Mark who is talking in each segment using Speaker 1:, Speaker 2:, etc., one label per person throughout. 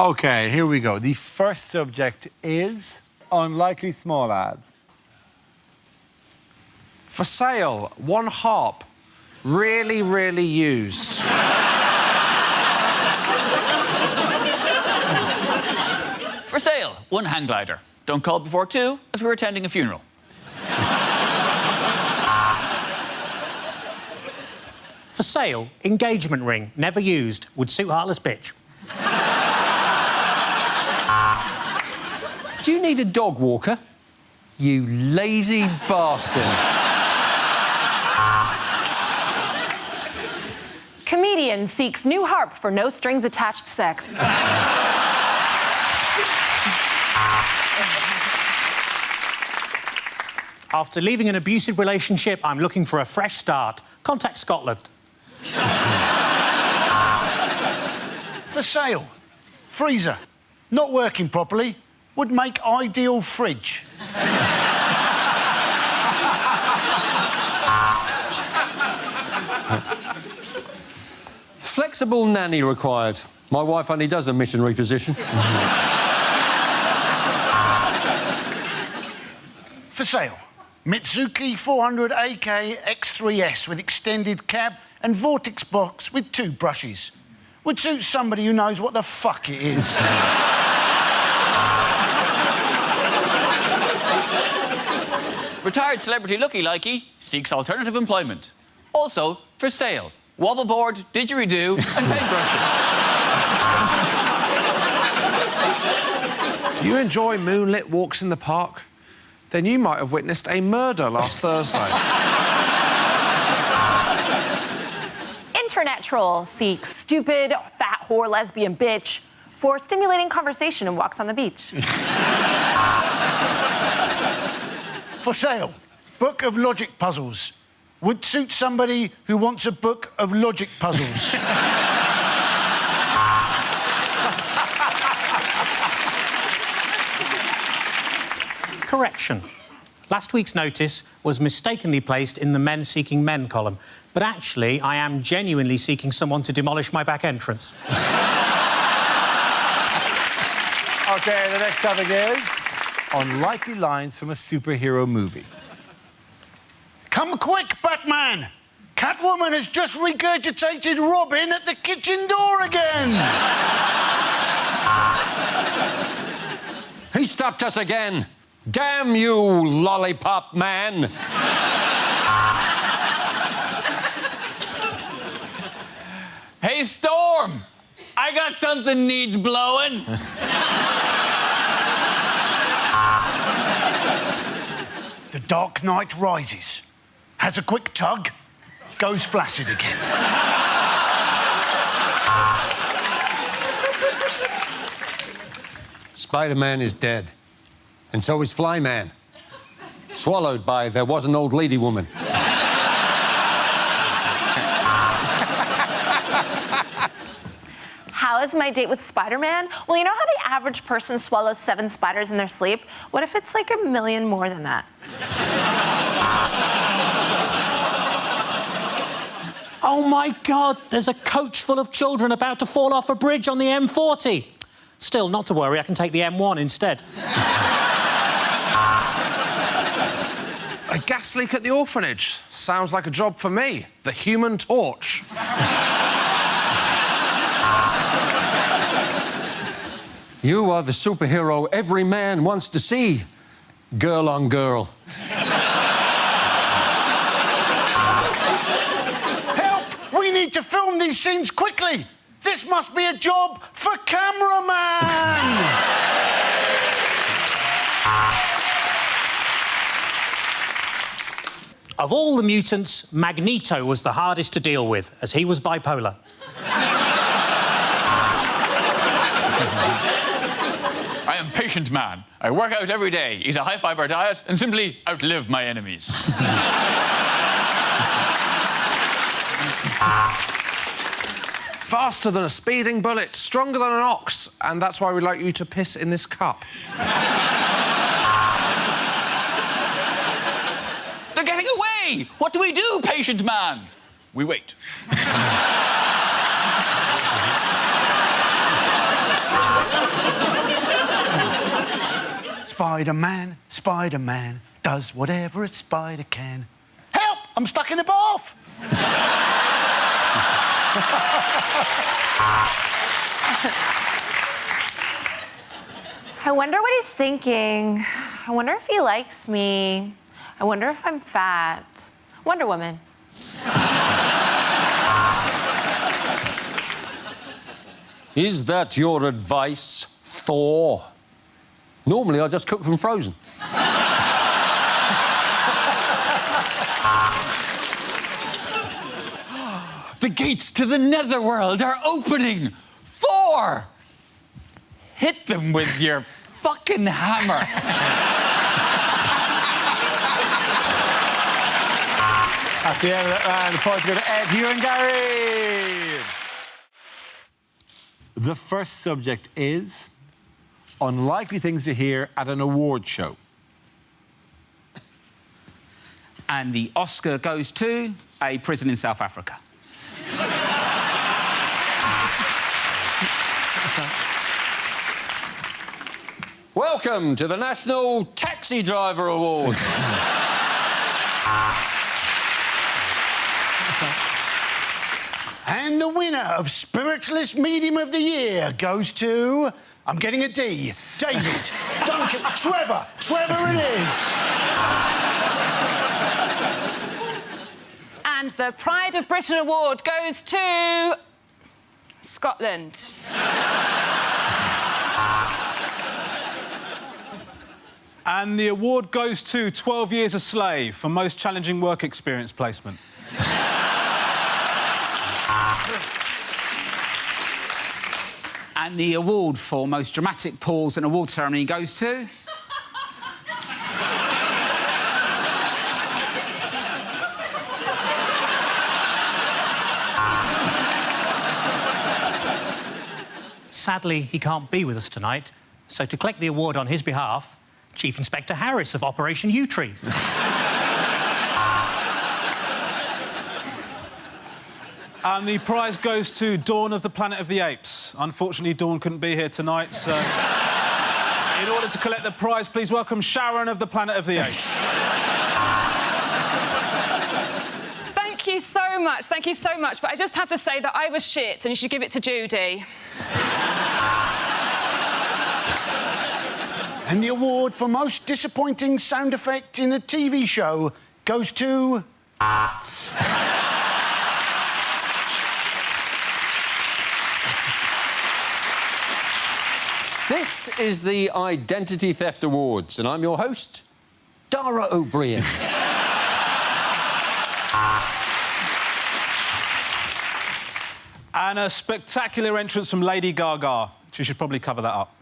Speaker 1: OK, here we go. The first subject is unlikely small ads.
Speaker 2: For sale, one harp. Really, really used.
Speaker 3: For sale, one hang glider. Don't call before 2, as we're attending a funeral.
Speaker 4: For sale, engagement ring, never used, would suit heartless bitch.
Speaker 2: Do you need a dog walker? You lazy bastard.
Speaker 5: Comedian seeks new harp for no strings attached sex.
Speaker 4: After leaving an abusive relationship, I'm looking for a fresh start. Contact Scotland.
Speaker 6: For sale, freezer, not working properly, would make ideal fridge.
Speaker 2: Flexible nanny required. My wife only does a missionary position.
Speaker 6: For sale, Mitsuki 400 AK X3S with extended cab and vortex box with 2 brushes. Would suit somebody who knows what the fuck it is.
Speaker 3: Retired celebrity looky-likey seeks alternative employment. Also, for sale, wobble board, didgeridoo and paintbrushes.
Speaker 2: Do you enjoy moonlit walks in the park? Then you might have witnessed a murder last Thursday.
Speaker 5: Internet troll seeks stupid, fat whore, lesbian bitch for stimulating conversation and walks on the beach.
Speaker 6: For sale, book of logic puzzles. Would suit somebody who wants a book of logic puzzles.
Speaker 4: Correction. Last week's notice was mistakenly placed in the Men Seeking Men column, but actually I am genuinely seeking someone to demolish my back entrance.
Speaker 1: OK, the next topic is unlikely lines from a superhero movie.
Speaker 6: Come quick, Batman! Catwoman has just regurgitated Robin at the kitchen door again!
Speaker 2: He stopped us again. Damn you, lollipop man.
Speaker 3: Hey, Storm! I got something needs blowing.
Speaker 6: The Dark Knight rises, has a quick tug, goes flaccid again.
Speaker 2: Spider-Man is dead. And so is Flyman. Swallowed by There Was an Old Lady Woman.
Speaker 5: How is my date with Spider-Man? Well, you know how the average person swallows 7 spiders in their sleep? What if it's like 1 million more than that?
Speaker 4: Oh, my God, there's a coach full of children about to fall off a bridge on the M40. Still, not to worry, I can take the M1 instead.
Speaker 2: A gas leak at the orphanage. Sounds like a job for me. The Human Torch. You are the superhero every man wants to see. Girl on girl.
Speaker 6: Help! We need to film these scenes quickly! This must be a job for cameraman!
Speaker 4: Of all the mutants, Magneto was the hardest to deal with, as he was bipolar.
Speaker 3: I am Patient Man. I work out every day, eat a high-fiber diet, and simply outlive my enemies.
Speaker 2: Faster than a speeding bullet, stronger than an ox, and that's why we'd like you to piss in this cup.
Speaker 3: They're getting away! What do we do, Patient Man? We wait.
Speaker 6: Spider-Man, Spider-Man does whatever a spider can. Help! I'm stuck in a bath!
Speaker 5: I wonder what he's thinking. I wonder if he likes me. I wonder if I'm fat. Wonder Woman.
Speaker 7: Is that your advice, Thor? Normally, I just cook from frozen.
Speaker 3: The gates to the netherworld are opening! Thor! Hit them with your fucking hammer.
Speaker 1: At the end of that round, the points go to Ed, Hugh and Gary. The first subject is unlikely things to hear at an award show.
Speaker 8: And the Oscar goes to a prison in South Africa.
Speaker 7: Welcome to the National Taxi Driver Award.
Speaker 6: And the winner of Spiritualist Medium of the Year goes to... I'm getting a D. David, Duncan, Trevor. Trevor it is.
Speaker 9: And the Pride of Britain Award goes to... Scotland.
Speaker 10: And the award goes to 12 Years a Slave for most challenging work experience placement.
Speaker 8: And the award for most dramatic pause in an award ceremony goes to...
Speaker 4: Sadly, he can't be with us tonight, so to collect the award on his behalf, Chief Inspector Harris of Operation U-Tree.
Speaker 10: And the prize goes to Dawn of the Planet of the Apes. Unfortunately, Dawn couldn't be here tonight, so... In order to collect the prize, please welcome Sharon of the Planet of the Apes.
Speaker 9: Thank you so much, thank you so much. But I just have to say that I was shit and you should give it to Judy.
Speaker 6: And the award for most disappointing sound effect in a TV show goes to...
Speaker 7: This is the Identity Theft Awards, and I'm your host, Dara O'Brien.
Speaker 10: And a spectacular entrance from Lady Gaga. She should probably cover that up.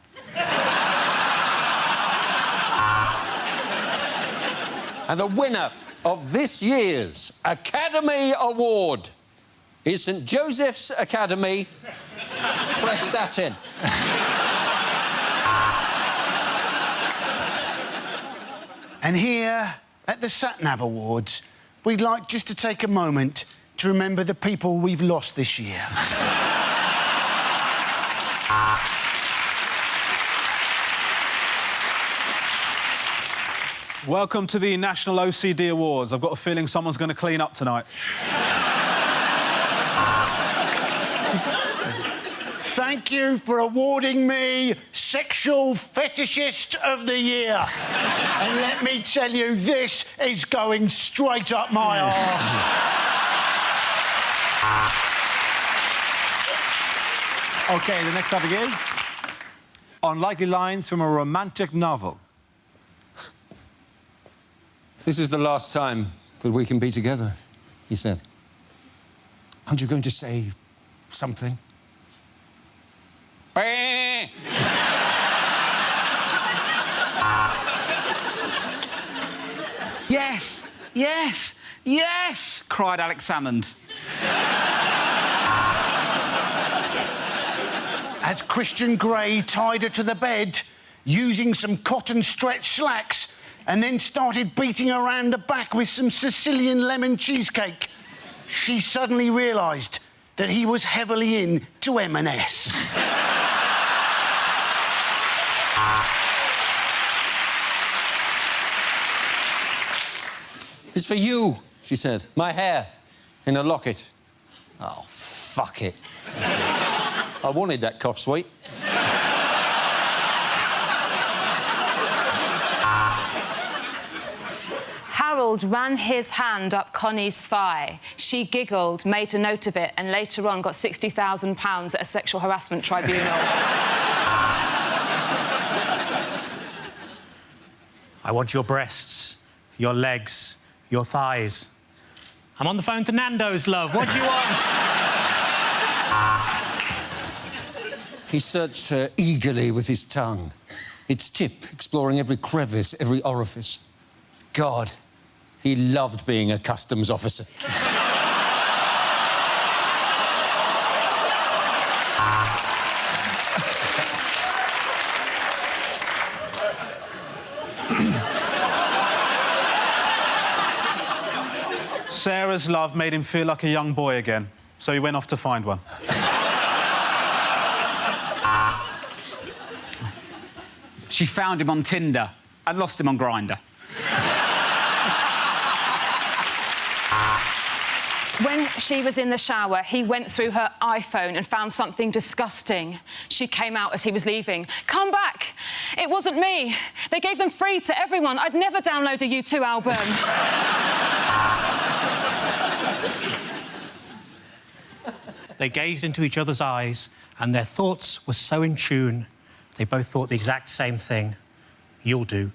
Speaker 7: And the winner of this year's Academy Award is St Joseph's Academy, Prestatyn.
Speaker 6: And here, at the SatNav Awards, we'd like just to take a moment to remember the people we've lost this year.
Speaker 10: Welcome to the National OCD Awards. I've got a feeling someone's going to clean up tonight.
Speaker 6: Thank you for awarding me Sexual Fetishist of the Year. And let me tell you, this is going straight up my arse.
Speaker 1: OK, the next topic is unlikely lines from a romantic novel.
Speaker 7: This is the last time that we can be together, he said. Aren't you going to say something?
Speaker 8: Yes, yes, yes, cried Alex Salmond.
Speaker 6: As Christian Grey tied her to the bed using some cotton stretch slacks and then started beating her around the back with some Sicilian lemon cheesecake, she suddenly realised that he was heavily into M&S.
Speaker 7: for you, she said. My hair in a locket. Oh, fuck it. I wanted that cough sweet.
Speaker 9: Harold ran his hand up Connie's thigh. She giggled, made a note of it, and later on got £60,000 at a sexual harassment tribunal.
Speaker 4: I want your breasts, your legs, your thighs. I'm on the phone to Nando's, love. What do you want?
Speaker 7: He searched her eagerly with his tongue, its tip exploring every crevice, every orifice. God, he loved being a customs officer.
Speaker 10: Sarah's love made him feel like a young boy again, so he went off to find one.
Speaker 8: She found him on Tinder and lost him on Grindr.
Speaker 9: When she was in the shower, he went through her iPhone and found something disgusting. She came out as he was leaving. Come back! It wasn't me. They gave them free to everyone. I'd never download a U2 album.
Speaker 4: They gazed into each other's eyes, and their thoughts were so in tune. They both thought the exact same thing. You'll do.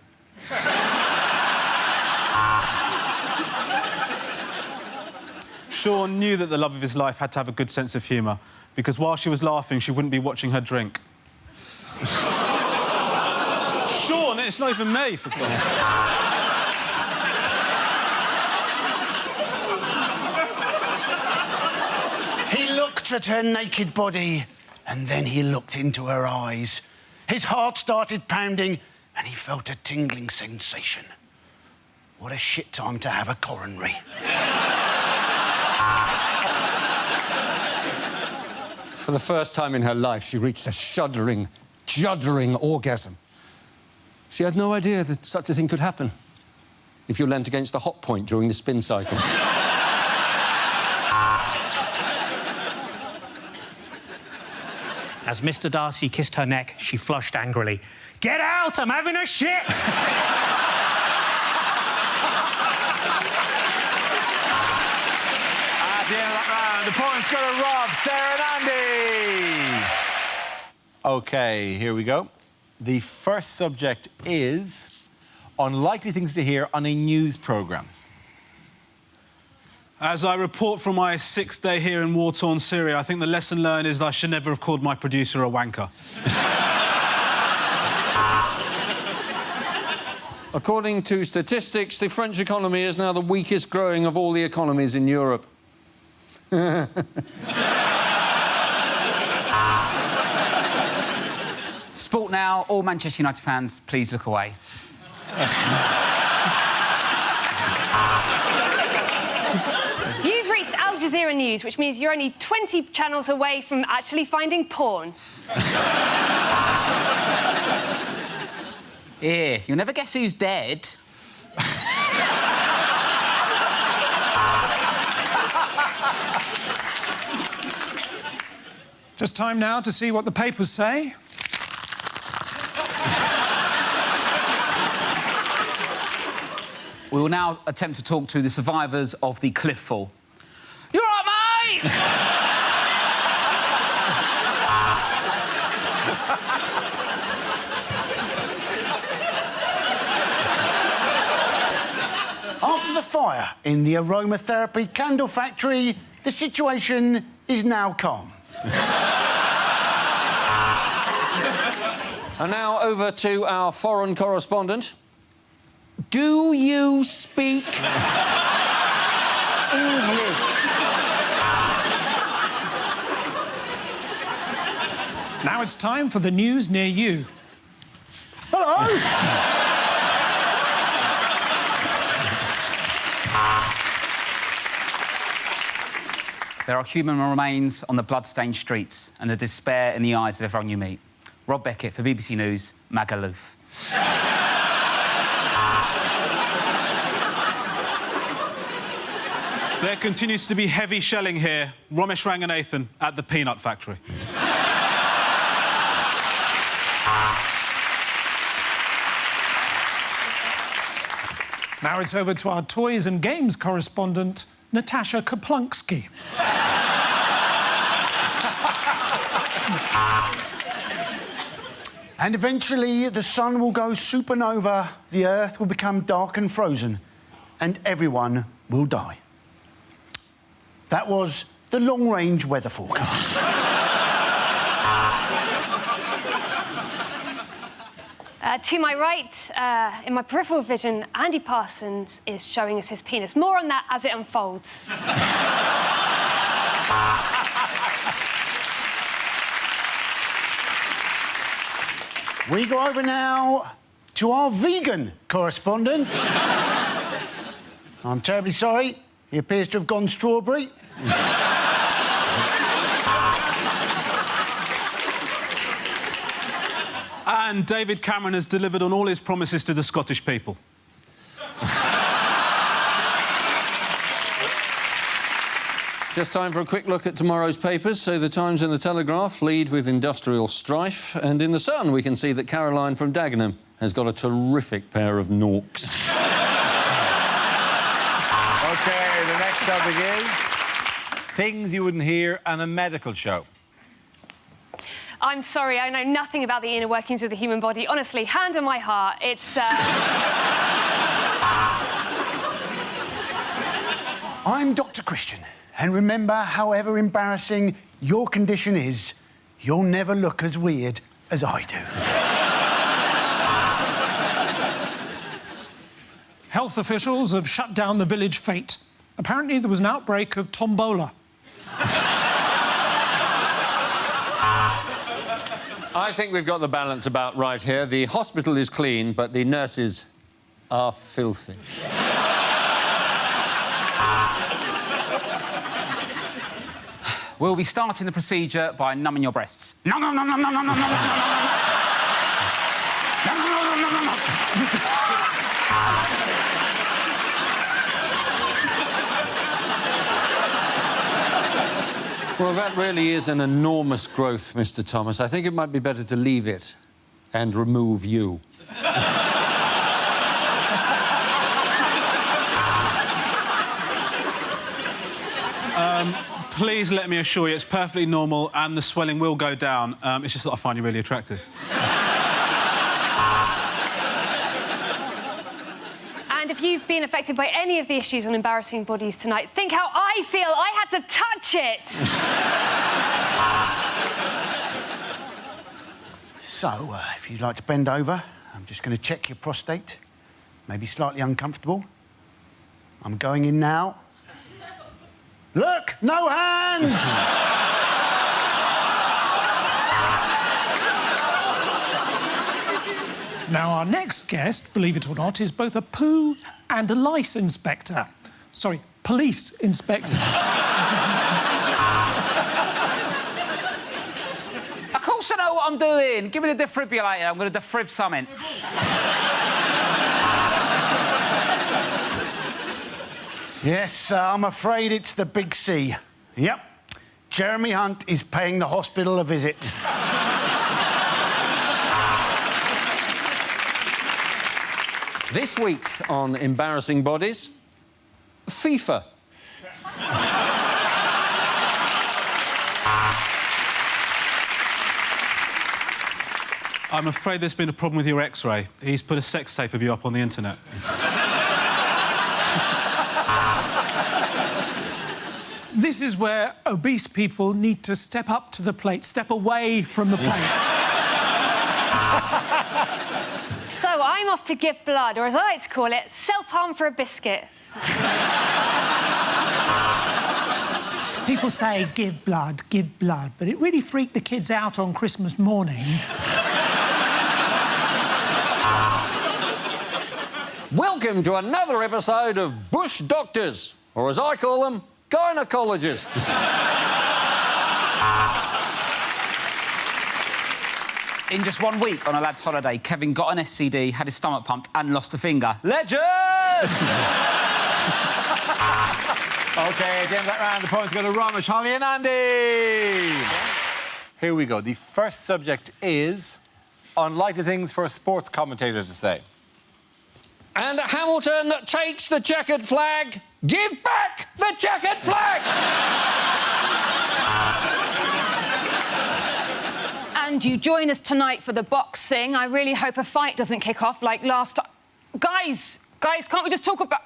Speaker 10: Sean knew that the love of his life had to have a good sense of humour, because while she was laughing, she wouldn't be watching her drink. Sean, it's not even me, for God's sake.
Speaker 6: He looked at her naked body, and then he looked into her eyes. His heart started pounding, and he felt a tingling sensation. What a shit time to have a coronary.
Speaker 7: For the first time in her life, she reached a shuddering, juddering orgasm. She had no idea that such a thing could happen if you leant against the hot point during the spin cycle.
Speaker 4: As Mr. Darcy kissed her neck, she flushed angrily. Get out! I'm having a shit!
Speaker 1: At the end of that round, the points go to Rob, Sarah and Andy. OK, here we go. The first subject is unlikely things to hear on a news programme.
Speaker 10: As I report from my 6th day here in war-torn Syria, I think the lesson learned is that I should never have called my producer a wanker.
Speaker 7: According to statistics, the French economy is now the weakest growing of all the economies in Europe.
Speaker 8: Sport now. All Manchester United fans, please look away.
Speaker 11: You've reached Al Jazeera News, which means you're only 20 channels away from actually finding porn.
Speaker 8: Here, you'll never guess who's dead.
Speaker 12: Just time now to see what the papers say.
Speaker 8: We will now attempt to talk to the survivors of the cliff fall. You all right, mate?
Speaker 6: After the fire in the aromatherapy candle factory, the situation is now calm.
Speaker 7: And now over to our foreign correspondent. Do you speak English?
Speaker 12: Now it's time for the news near you.
Speaker 6: Hello!
Speaker 8: There are human remains on the blood-stained streets and the despair in the eyes of everyone you meet. Rob Beckett for BBC News, Magaluf.
Speaker 10: There continues to be heavy shelling here. Ramesh Ranganathan at the peanut factory.
Speaker 12: Now it's over to our toys and games correspondent, Natasha Kaplunksky.
Speaker 6: And eventually the sun will go supernova, the earth will become dark and frozen, and everyone will die. That was the long-range weather forecast.
Speaker 11: To my right, in my peripheral vision, Andy Parsons is showing us his penis. More on that as it unfolds.
Speaker 6: We go over now to our vegan correspondent. I'm terribly sorry. He appears to have gone strawberry.
Speaker 10: And David Cameron has delivered on all his promises to the Scottish people.
Speaker 7: Just time for a quick look at tomorrow's papers. So the Times and the Telegraph lead with industrial strife, and in the Sun we can see that Caroline from Dagenham has got a terrific pair of norks.
Speaker 1: OK, the next topic is things you wouldn't hear on a medical show.
Speaker 11: I'm sorry, I know nothing about the inner workings of the human body. Honestly, hand on my heart, it's...
Speaker 6: I'm Dr. Christian, and remember, however embarrassing your condition is, you'll never look as weird as I do.
Speaker 12: Health officials have shut down the village fete. Apparently there was an outbreak of tombola.
Speaker 7: I think we've got the balance about right here. The hospital is clean, but the nurses are filthy.
Speaker 8: We'll be starting the procedure by numbing your breasts. Num, num, num, num, num, num, num, num, num, num, num. Num, num, num, num, num, num.
Speaker 7: Well, that really is an enormous growth, Mr. Thomas. I think it might be better to leave it and remove you.
Speaker 10: Please let me assure you it's perfectly normal and the swelling will go down. It's just that I find you really attractive.
Speaker 11: And if you've been affected by any of the issues on embarrassing bodies tonight, think how I feel. I had to touch it.
Speaker 6: So, if you'd like to bend over, I'm just going to check your prostate. Maybe slightly uncomfortable. I'm going in now. Look, no hands!
Speaker 12: Now, our next guest, believe it or not, is both a poo and a lice inspector. Sorry, police inspector.
Speaker 8: Of course I know what I'm doing. Give me the defibrillator. I'm going to defib something.
Speaker 6: Yes, I'm afraid it's the big C. Yep. Jeremy Hunt is paying the hospital a visit.
Speaker 7: This week on Embarrassing Bodies, FIFA.
Speaker 10: I'm afraid there's been a problem with your X-ray. He's put a sex tape of you up on the internet.
Speaker 12: This is where obese people need to step up to the plate, step away from the plate.
Speaker 11: So I'm off to give blood, or as I like to call it, self-harm for a biscuit.
Speaker 12: People say, give blood, but it really freaked the kids out on Christmas morning.
Speaker 7: Welcome to another episode of Bush Doctors, or as I call them, gynecologists.
Speaker 8: In just 1 week on a lad's holiday, Kevin got an STD, had his stomach pumped and lost a finger. Legend!
Speaker 1: OK, at the end of that round, the points go to Ramesh, Holly and Andy. Here we go. The first subject is unlikely things for a sports commentator to say.
Speaker 7: And Hamilton takes the checkered flag. Give back the checkered flag!
Speaker 9: And you join us tonight for the boxing. I really hope a fight doesn't kick off like last time. Guys, can't we just talk about...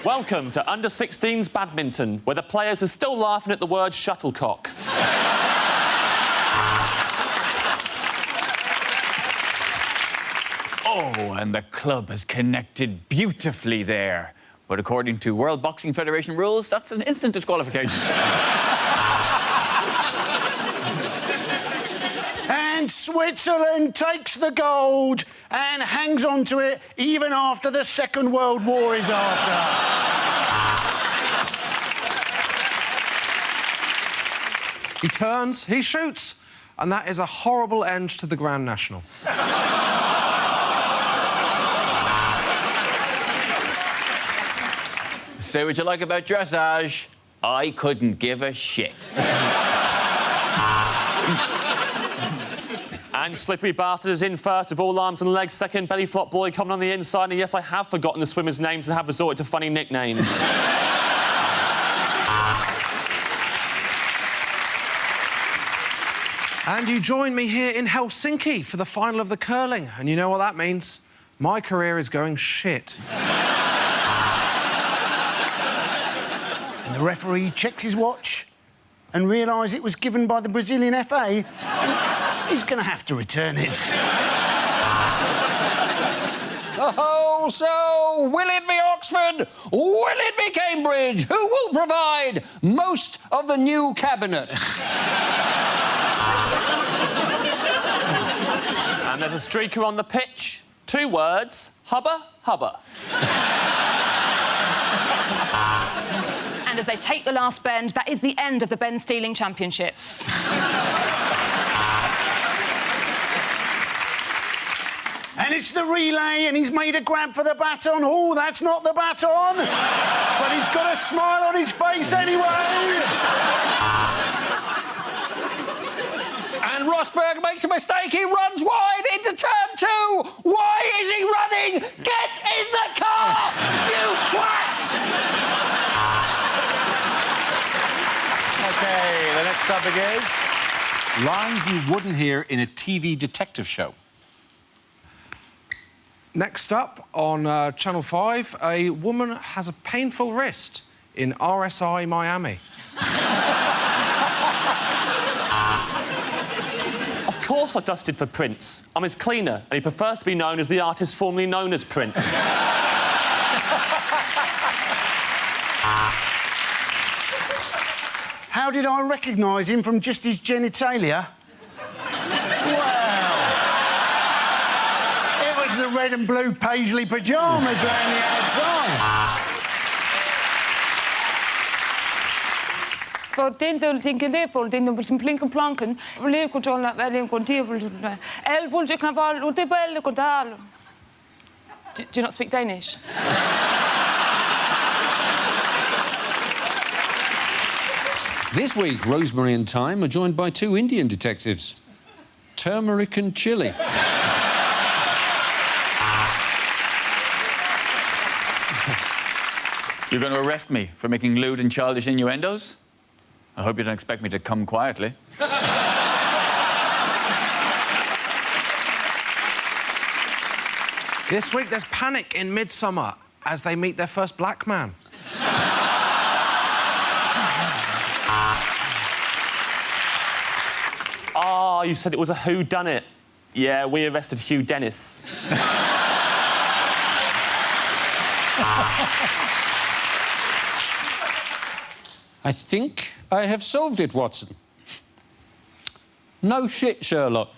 Speaker 13: Welcome to Under-16s badminton, where the players are still laughing at the word shuttlecock.
Speaker 14: Oh, and the club has connected beautifully there. But according to World Boxing Federation rules, that's an instant disqualification.
Speaker 6: And Switzerland takes the gold and hangs on to it even after the Second World War is after.
Speaker 2: He turns, he shoots, and that is a horrible end to the Grand National.
Speaker 14: Say what you like about dressage, I couldn't give a shit.
Speaker 13: And Slippery Bastard is in first with all arms and legs. Second, Belly Flop Boy coming on the inside. And yes, I have forgotten the swimmers' names and have resorted to funny nicknames.
Speaker 2: And you join me here in Helsinki for the final of the curling. And you know what that means? My career is going shit.
Speaker 6: And the referee checks his watch and realises it was given by the Brazilian FA. He's going to have to return it.
Speaker 7: Oh, so will it be Oxford? Will it be Cambridge? Who will provide most of the new cabinet?
Speaker 13: And there's a streaker on the pitch. 2 words, hubba, hubba.
Speaker 9: And as they take the last bend, that is the end of the Ben Stealing Championships.
Speaker 6: And it's the relay, and he's made a grab for the baton. Oh, that's not the baton. But he's got a smile on his face anyway.
Speaker 7: And Rosberg makes a mistake. He runs wide into turn 2. Why is he running? Get in the car, you twat!
Speaker 1: OK, the next topic is lines you wouldn't hear in a TV detective show.
Speaker 2: Next up, on Channel 5, a woman has a painful wrist in RSI Miami.
Speaker 13: Of course I dusted for Prince. I'm his cleaner, and he prefers to be known as the artist formerly known as Prince.
Speaker 6: How did I recognise him from just his genitalia? The red and blue paisley pyjamas around the outside.
Speaker 9: Do you not speak Danish?
Speaker 7: This week, Rosemary and Thyme are joined by 2 Indian detectives. Turmeric and chilli.
Speaker 14: You're going to arrest me for making lewd and childish innuendos? I hope you don't expect me to come quietly.
Speaker 2: This week, there's panic in Midsummer as they meet their first black man.
Speaker 13: Ah, you said it was a whodunit. Yeah, we arrested Hugh Dennis.
Speaker 7: I think I have solved it, Watson. No shit, Sherlock.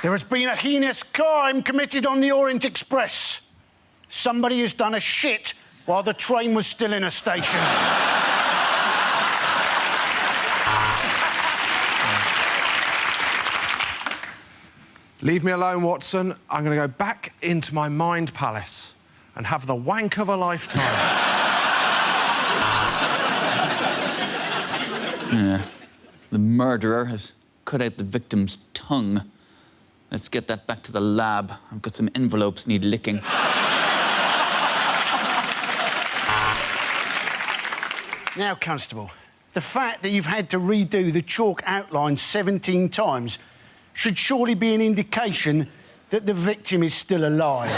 Speaker 6: There has been a heinous crime committed on the Orient Express. Somebody has done a shit while the train was still in a station.
Speaker 2: Leave me alone, Watson. I'm going to go back into my mind palace and have the wank of a lifetime.
Speaker 14: Yeah. The murderer has cut out the victim's tongue. Let's get that back to the lab. I've got some envelopes need licking.
Speaker 6: Now, Constable, the fact that you've had to redo the chalk outline 17 times should surely be an indication that the victim is still alive.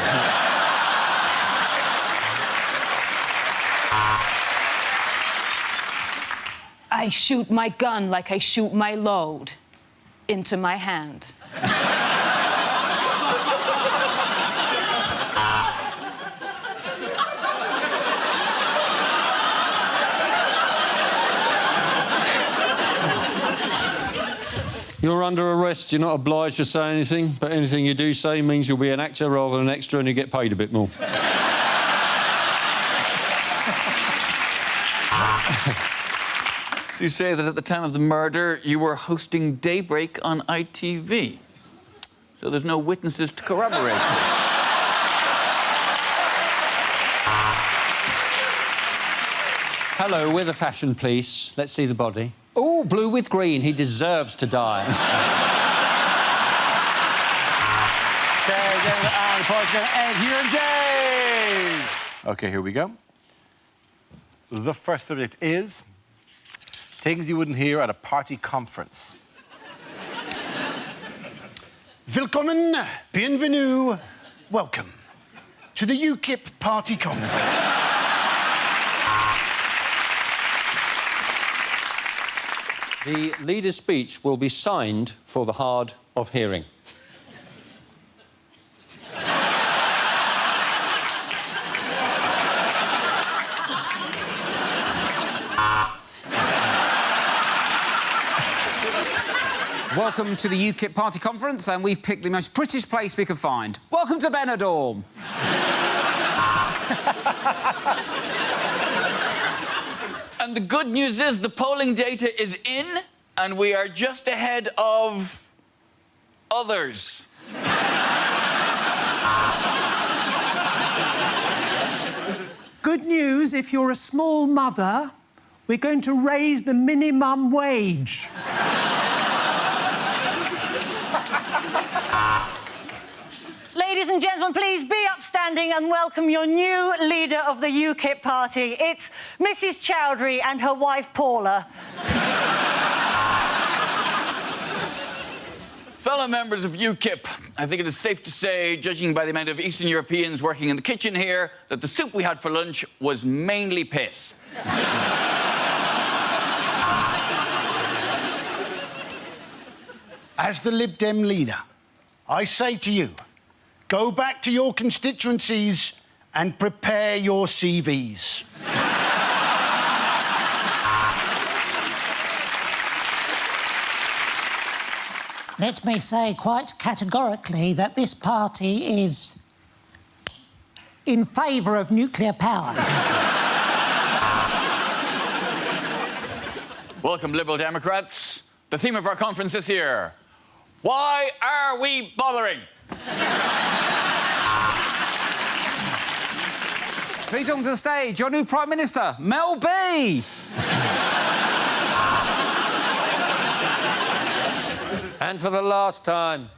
Speaker 9: I shoot my gun like I shoot my load into my hand.
Speaker 7: You're under arrest. You're not obliged to say anything, but anything you do say means you'll be an actor rather than an extra and you get paid a bit more.
Speaker 14: So you say that at the time of the murder, you were hosting Daybreak on ITV. So there's no witnesses to corroborate.
Speaker 7: Hello, we're the fashion police. Let's see the body. Oh, blue with green. He deserves to die.
Speaker 1: Okay, and the point's going to end here in James. Okay, here we go. The first subject is things you wouldn't hear at a party conference.
Speaker 6: Willkommen, bienvenue, welcome to the UKIP party conference.
Speaker 7: The leader's speech will be signed for the hard of hearing.
Speaker 8: Welcome to the UKIP party conference, and we've picked the most British place we could find. Welcome to Benidorm.
Speaker 14: And the good news is the polling data is in, and we are just ahead of others.
Speaker 12: Good news, if you're a small mother, we're going to raise the minimum wage.
Speaker 15: Ladies and gentlemen, please be upstanding and welcome your new leader of the UKIP party. It's Mrs. Chowdhury and her wife, Paula.
Speaker 14: Fellow members of UKIP, I think it is safe to say, judging by the amount of Eastern Europeans working in the kitchen here, that the soup we had for lunch was mainly piss.
Speaker 6: As the Lib Dem leader, I say to you, go back to your constituencies and prepare your CVs.
Speaker 16: Let me say quite categorically that this party is in favour of nuclear power.
Speaker 14: Welcome, Liberal Democrats. The theme of our conference this year: why are we bothering?
Speaker 8: Please welcome to the stage your new Prime Minister, Mel B.
Speaker 7: And for the last time,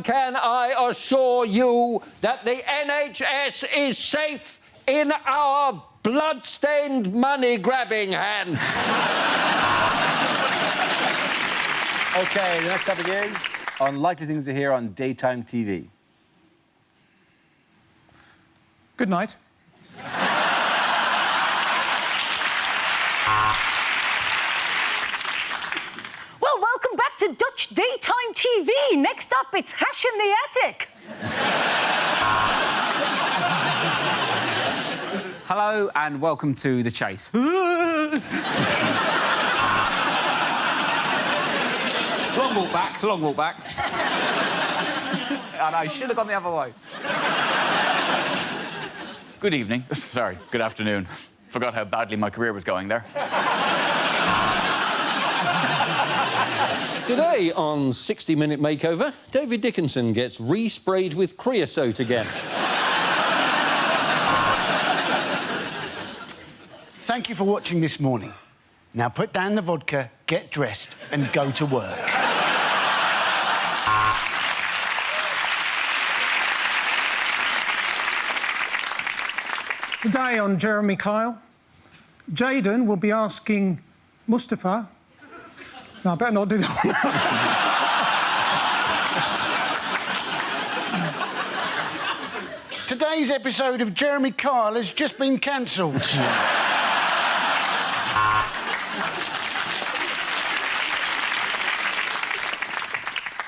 Speaker 7: can I assure you that the NHS is safe in our blood-stained, money-grabbing hands?
Speaker 1: Okay, the next topic is unlikely things to hear on daytime TV.
Speaker 12: Good night.
Speaker 15: Well, welcome back to Dutch Daytime TV. Next up, it's Hash in the Attic.
Speaker 8: Hello and welcome to The Chase. Long walk back, long walk back. And I should have gone the other way.
Speaker 14: Good evening. Sorry, good afternoon. Forgot how badly my career was going there.
Speaker 7: Today on 60-Minute Makeover, David Dickinson gets re-sprayed with creosote again.
Speaker 6: Thank you for watching this morning. Now put down the vodka, get dressed and go to work.
Speaker 12: Today on Jeremy Kyle, Jayden will be asking Mustafa... No, I better not do that one.
Speaker 6: Today's episode of Jeremy Kyle has just been cancelled.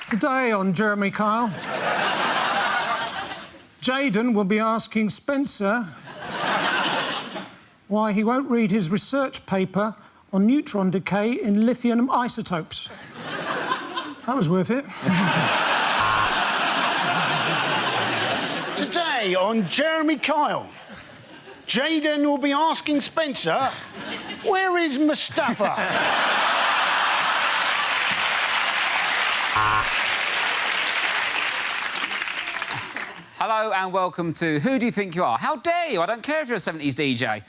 Speaker 12: Today on Jeremy Kyle, Jayden will be asking Spencer why he won't read his research paper on neutron decay in lithium isotopes. That was worth it.
Speaker 6: Today on Jeremy Kyle, Jayden will be asking Spencer, where is Mustafa?
Speaker 8: Hello and welcome to Who Do You Think You Are? How dare you? I don't care if you're a 70s DJ.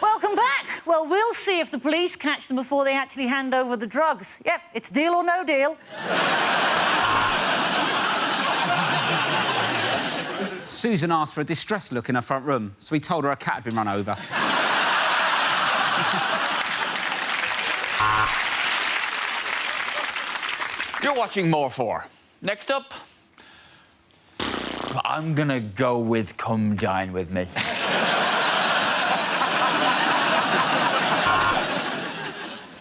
Speaker 15: Welcome back. Well, we'll see if the police catch them before they actually hand over the drugs. Yep, it's deal or no deal.
Speaker 8: Susan asked for a distressed look in her front room, so we told her a cat had been run over.
Speaker 14: You're watching More 4. Next up, I'm gonna go with Come Dine With Me.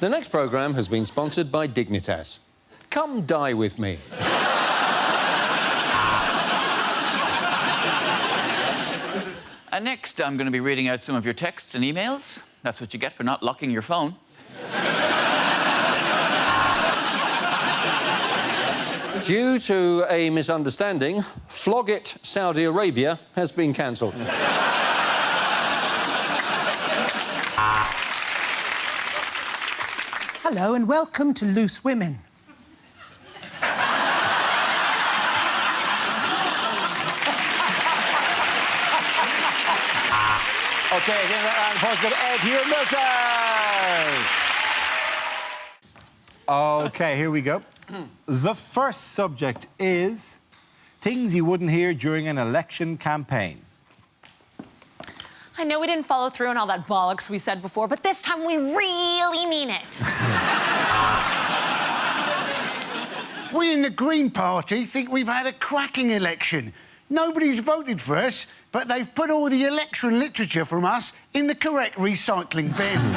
Speaker 7: The next programme has been sponsored by Dignitas. Come die with me.
Speaker 14: And next, I'm going to be reading out some of your texts and emails. That's what you get for not locking your phone.
Speaker 7: Due to a misunderstanding, Flog It Saudi Arabia has been cancelled.
Speaker 12: Hello and welcome to Loose Women.
Speaker 1: OK, again, that round of applause go to Ed here, Milton. OK, here we go. The first subject is things you wouldn't hear during an election campaign.
Speaker 5: I know we didn't follow through on all that bollocks we said before, but this time we really mean it.
Speaker 6: We in the Green Party think we've had a cracking election. Nobody's voted for us, but they've put all the election literature from us in the correct recycling bin.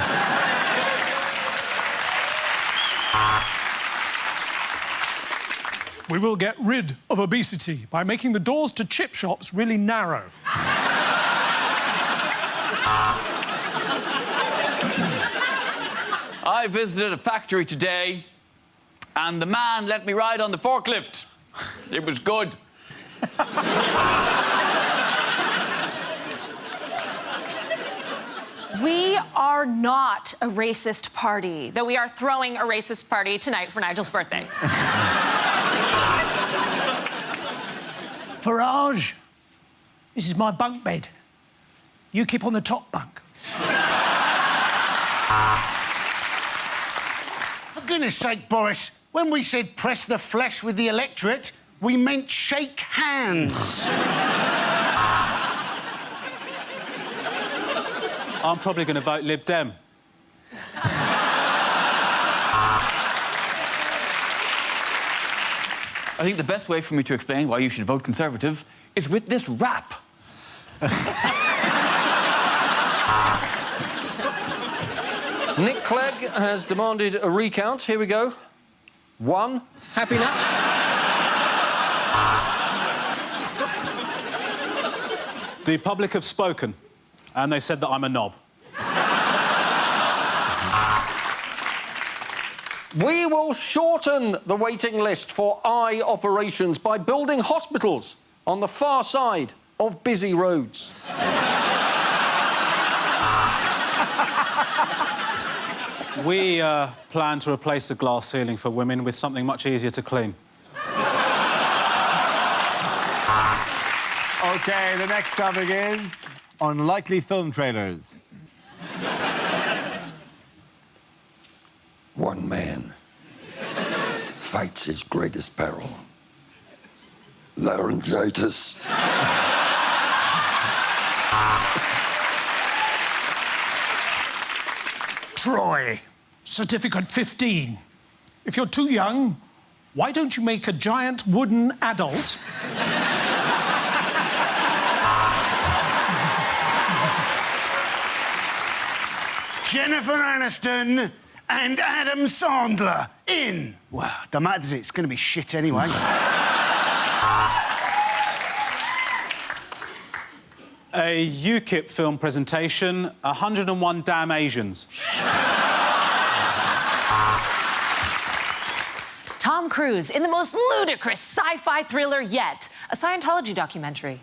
Speaker 12: We will get rid of obesity by making the doors to chip shops really narrow.
Speaker 14: I visited a factory today, and the man let me ride on the forklift. It was good.
Speaker 5: We are not a racist party, though we are throwing a racist party tonight for Nigel's birthday.
Speaker 12: Farage, this is my bunk bed. You keep on the top bunk.
Speaker 6: For goodness sake, Boris, when we said press the flesh with the electorate, we meant shake hands.
Speaker 10: I'm probably going to vote Lib Dem.
Speaker 14: I think the best way for me to explain why you should vote Conservative is with this rap.
Speaker 7: Nick Clegg has demanded a recount. Here we go. 1. Happy now?
Speaker 10: The public have spoken, and they said that I'm a knob.
Speaker 7: We will shorten the waiting list for eye operations by building hospitals on the far side of busy roads.
Speaker 10: We plan to replace the glass ceiling for women with something much easier to clean.
Speaker 1: OK, the next topic is unlikely film trailers.
Speaker 17: One man fights his greatest peril. Laryngitis.
Speaker 12: Troy, certificate 15. If you're too young, why don't you make a giant wooden adult?
Speaker 6: Jennifer Aniston and Adam Sandler in. Well, don't matter, does it? It's going to be shit anyway.
Speaker 10: A UKIP film presentation, 101 Damn Asians.
Speaker 18: Tom Cruise in the most ludicrous sci-fi thriller yet, a Scientology documentary.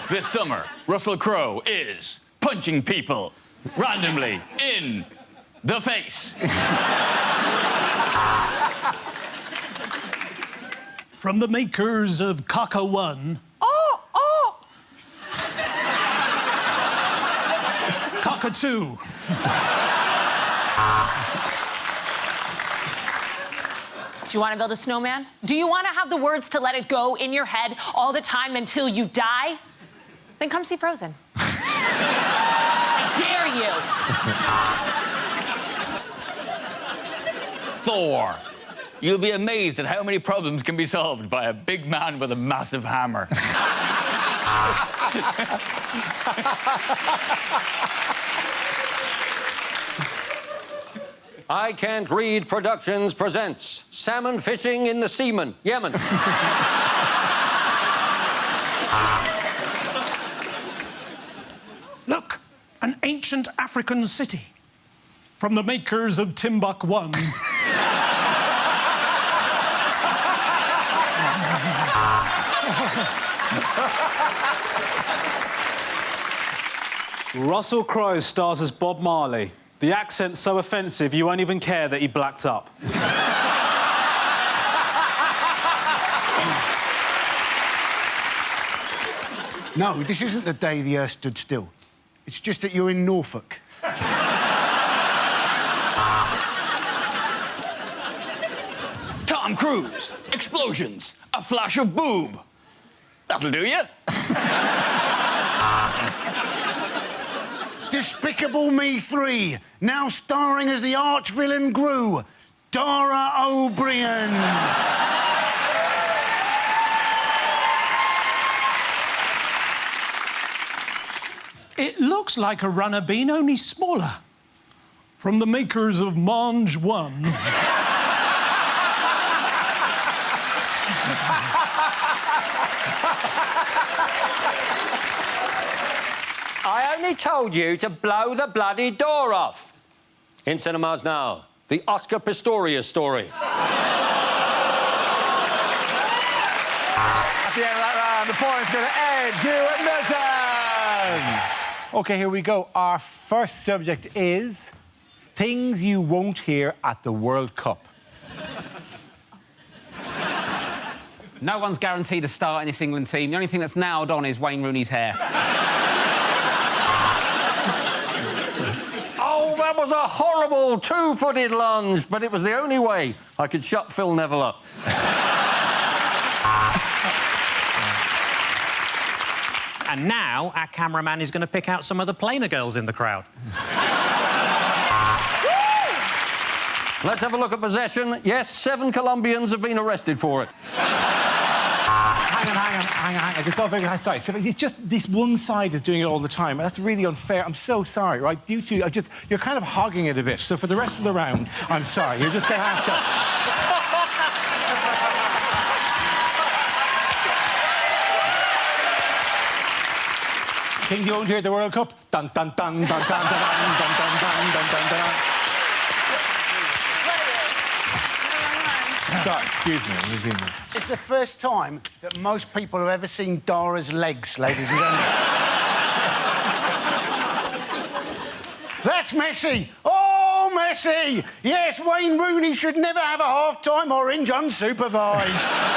Speaker 14: This summer, Russell Crowe is punching people randomly in the face.
Speaker 12: From the makers of Kaka 1. Kaka 2.
Speaker 18: Do you want to build a snowman? Do you want to have the words to let it go in your head all the time until you die? Then come see Frozen. I dare you.
Speaker 14: Thor. You'll be amazed at how many problems can be solved by a big man with a massive hammer.
Speaker 7: I Can't Read Productions presents Salmon Fishing in the Seaman, Yemen.
Speaker 12: Look, an ancient African city. From the makers of Timbuk 1.
Speaker 10: Russell Crowe stars as Bob Marley. The accent's so offensive you won't even care that he blacked up.
Speaker 6: No, this isn't the day the Earth stood still. It's just that you're in Norfolk.
Speaker 14: Tom Cruise. Explosions. A flash of boob. That'll do you.
Speaker 6: Despicable Me 3, now starring as the arch-villain Gru, Dara O'Brien.
Speaker 12: It looks like a runner bean, only smaller. From the makers of Mange 1.
Speaker 7: I only told you to blow the bloody door off. In cinemas now, the Oscar Pistorius story.
Speaker 1: At the end of that round, the point's going to Ed Hewitt Milton. OK, here we go. Our first subject is things you won't hear at the World Cup.
Speaker 8: No one's guaranteed a start in this England team. The only thing that's nailed on is Wayne Rooney's hair.
Speaker 7: Oh, that was a horrible two-footed lunge, but it was the only way I could shut Phil Neville up.
Speaker 4: And now our cameraman is going to pick out some of the plainer girls in the crowd.
Speaker 7: Let's have a look at possession. Yes, 7 Colombians have been arrested for it.
Speaker 1: Hang on. It's all very sorry. It's just this one side is doing it all the time, and that's really unfair. I'm so sorry, right? You two, you're kind of hogging it a bit. So for the rest of the round, I'm sorry. You're just going to have to. Things you won't hear at the World Cup. Dun dun dun dun dun dun dun dun dun dun dun dun dun. Sorry, excuse me. Resume.
Speaker 6: It's the first time that most people have ever seen Dara's legs, ladies and gentlemen. That's messy. Oh, messy. Yes, Wayne Rooney should never have a half-time orange unsupervised.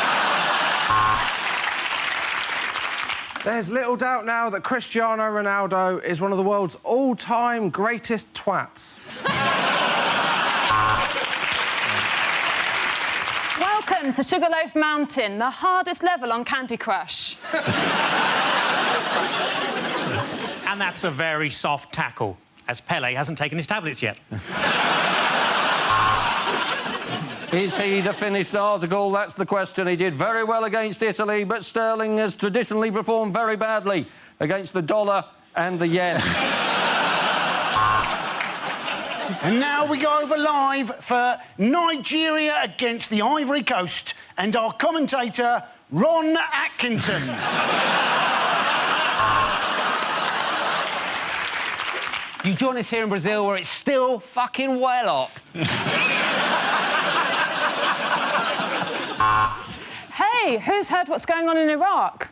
Speaker 2: There's little doubt now that Cristiano Ronaldo is one of the world's all-time greatest twats.
Speaker 9: Welcome to Sugarloaf Mountain, the hardest level on Candy Crush.
Speaker 4: And that's a very soft tackle, as Pele hasn't taken his tablets yet.
Speaker 7: Is he the finished article? That's the question. He did very well against Italy, but Sterling has traditionally performed very badly against the dollar and the yen.
Speaker 6: And now we go over live for Nigeria against the Ivory Coast and our commentator, Ron Atkinson.
Speaker 8: You join us here in Brazil where it's still fucking well up.
Speaker 9: Hey, who's heard what's going on in Iraq?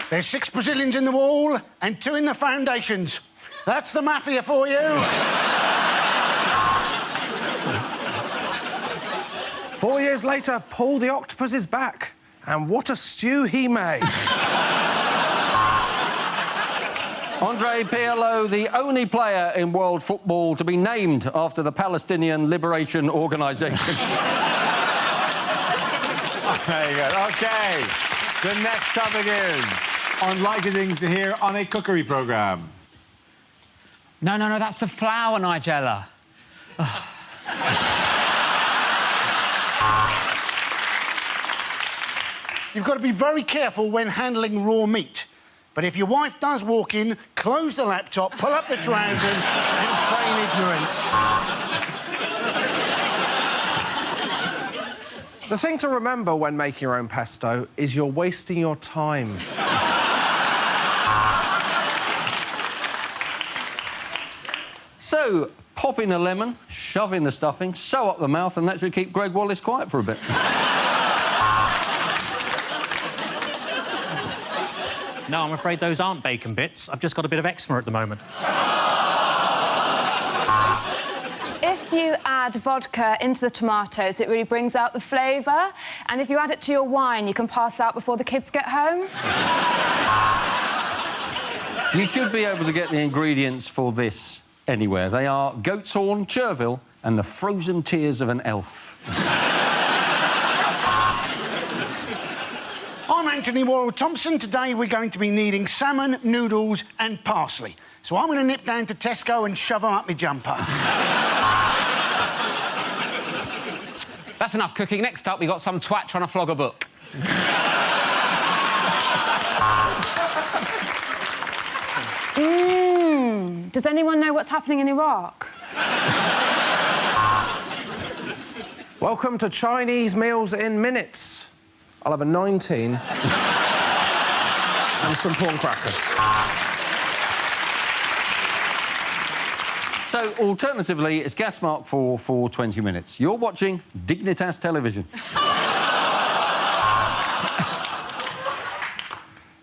Speaker 6: There's 6 Brazilians in the wall and 2 in the foundations. That's the mafia for you.
Speaker 2: 4 years later, Paul the Octopus is back. And what a stew he made.
Speaker 7: Andre Pirlo, the only player in world football to be named after the Palestinian Liberation Organisation.
Speaker 1: Very good. OK. The next topic is unlikely things to hear on a cookery programme.
Speaker 8: No, that's the flour, Nigella.
Speaker 6: You've got to be very careful when handling raw meat. But if your wife does walk in, close the laptop, pull up the trousers and feign ignorance.
Speaker 2: The thing to remember when making your own pesto is you're wasting your time.
Speaker 7: So, pop in a lemon, shove in the stuffing, sew up the mouth, and that should keep Greg Wallace quiet for a bit.
Speaker 4: No, I'm afraid those aren't bacon bits. I've just got a bit of eczema at the moment.
Speaker 9: If you add vodka into the tomatoes, it really brings out the flavour. And if you add it to your wine, you can pass out before the kids get home.
Speaker 7: You should be able to get the ingredients for this anywhere. They are goat's horn, chervil, and the frozen tears of an elf.
Speaker 6: I'm Anthony Worrell-Thompson. Today we're going to be needing salmon, noodles and parsley. So I'm going to nip down to Tesco and shove them up my jumper.
Speaker 8: That's enough cooking. Next up, we got some twat trying to flog a book.
Speaker 9: Does anyone know what's happening in Iraq?
Speaker 2: Welcome to Chinese Meals in Minutes. I'll have a 19 and some prawn crackers.
Speaker 7: So, alternatively, it's gas mark 4 for 20 minutes. You're watching Dignitas Television.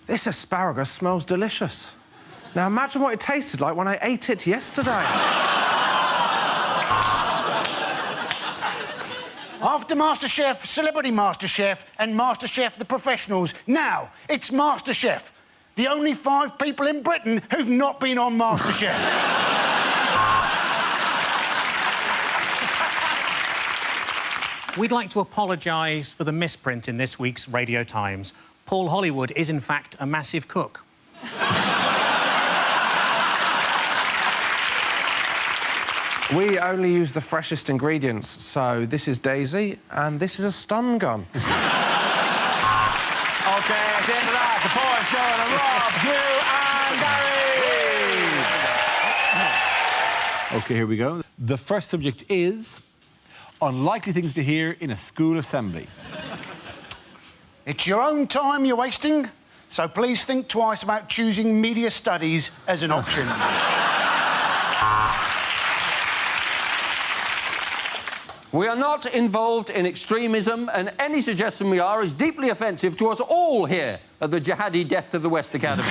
Speaker 2: This asparagus smells delicious. Now, imagine what it tasted like when I ate it yesterday.
Speaker 6: After MasterChef, Celebrity MasterChef and MasterChef The Professionals, now it's MasterChef. The only 5 people in Britain who've not been on MasterChef.
Speaker 4: We'd like to apologise for the misprint in this week's Radio Times. Paul Hollywood is, in fact, a massive cook.
Speaker 2: We only use the freshest ingredients, so this is Daisy and this is a stun gun.
Speaker 1: OK, at the end of that, the points go to Rob, Hugh and Gary. OK, here we go. The first subject is unlikely things to hear in a school assembly.
Speaker 6: It's your own time you're wasting, So please think twice about choosing media studies as an option.
Speaker 7: We are not involved in extremism, and any suggestion we are is deeply offensive to us all here at the Jihadi Death to the West Academy.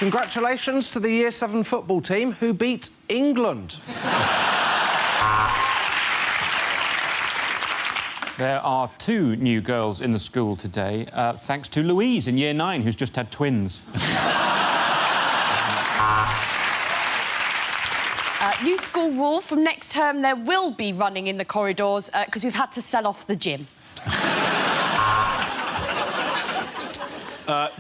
Speaker 2: Congratulations to the Year 7 football team who beat England.
Speaker 8: There are 2 new girls in the school today, thanks to Louise in Year 9, who's just had twins.
Speaker 19: New school rule, from next term there will be running in the corridors because we've had to sell off the gym.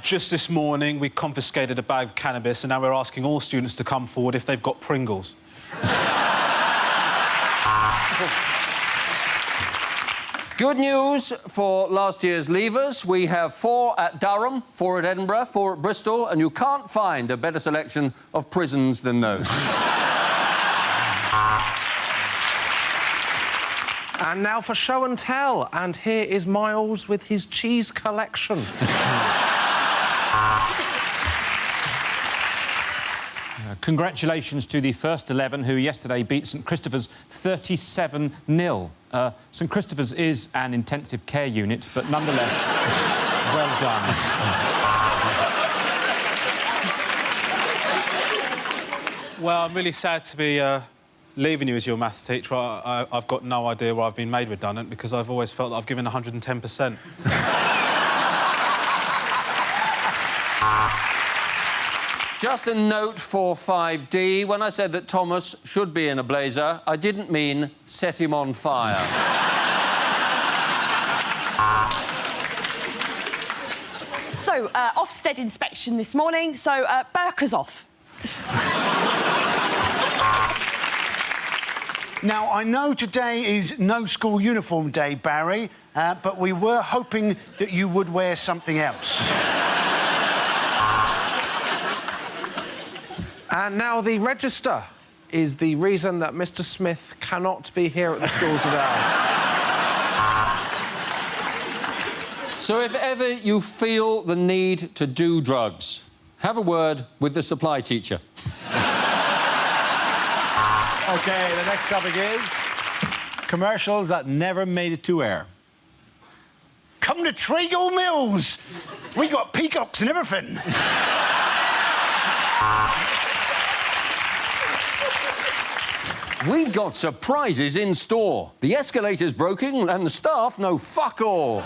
Speaker 10: Just this morning, we confiscated a bag of cannabis and now we're asking all students to come forward if they've got Pringles.
Speaker 7: Good news for last year's leavers. We have 4 at Durham, 4 at Edinburgh, 4 at Bristol, and you can't find a better selection of prisons than those.
Speaker 2: And now for show and tell. And here is Miles with his cheese collection.
Speaker 8: Congratulations to the first 11 who yesterday beat St Christopher's 37-0. St Christopher's is an intensive care unit, but nonetheless, well done.
Speaker 10: Well, I'm really sad to be leaving you as your maths teacher. I've got no idea why I've been made redundant because I've always felt that I've given 110%.
Speaker 7: Just a note for 5D. When I said that Thomas should be in a blazer, I didn't mean set him on fire.
Speaker 19: So, Ofsted inspection this morning, so burqa's off.
Speaker 6: Now, I know today is no school uniform day, Barry, but we were hoping that you would wear something else.
Speaker 2: And now the register is the reason that Mr Smith cannot be here at the school today.
Speaker 7: So if ever you feel the need to do drugs, have a word with the supply teacher.
Speaker 1: OK, the next topic is commercials that never made it to air.
Speaker 6: Come to Treagle Mills. We got peacocks and everything.
Speaker 7: We've got surprises in store. The escalator's broken and the staff know fuck all.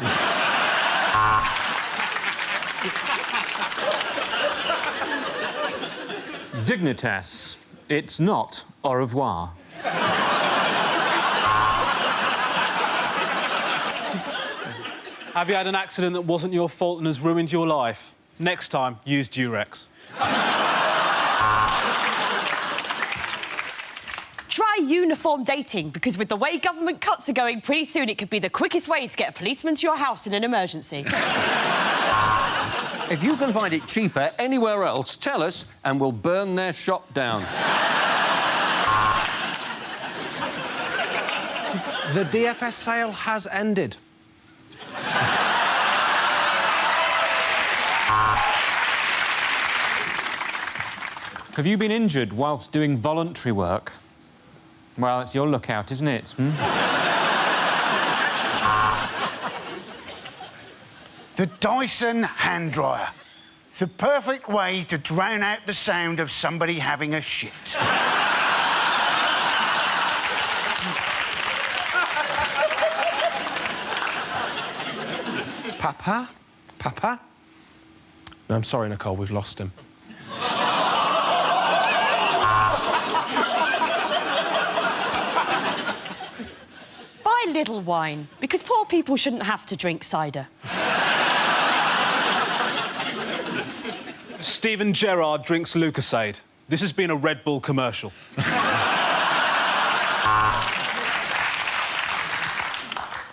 Speaker 8: Dignitas. It's not au revoir.
Speaker 10: Have you had an accident that wasn't your fault and has ruined your life? Next time, use Durex.
Speaker 19: Try uniform dating, because with the way government cuts are going, pretty soon it could be the quickest way to get a policeman to your house in an emergency.
Speaker 7: If you can find it cheaper anywhere else, tell us and we'll burn their shop down.
Speaker 2: The DFS sale has ended.
Speaker 8: Have you been injured whilst doing voluntary work? Well, it's your lookout, isn't it?
Speaker 6: The Dyson hand dryer. The perfect way to drown out the sound of somebody having a shit.
Speaker 2: Papa? Papa? No, I'm sorry, Nicole, we've lost him.
Speaker 19: Buy little wine, because poor people shouldn't have to drink cider.
Speaker 10: Steven Gerrard drinks Lucasade. This has been a Red Bull commercial.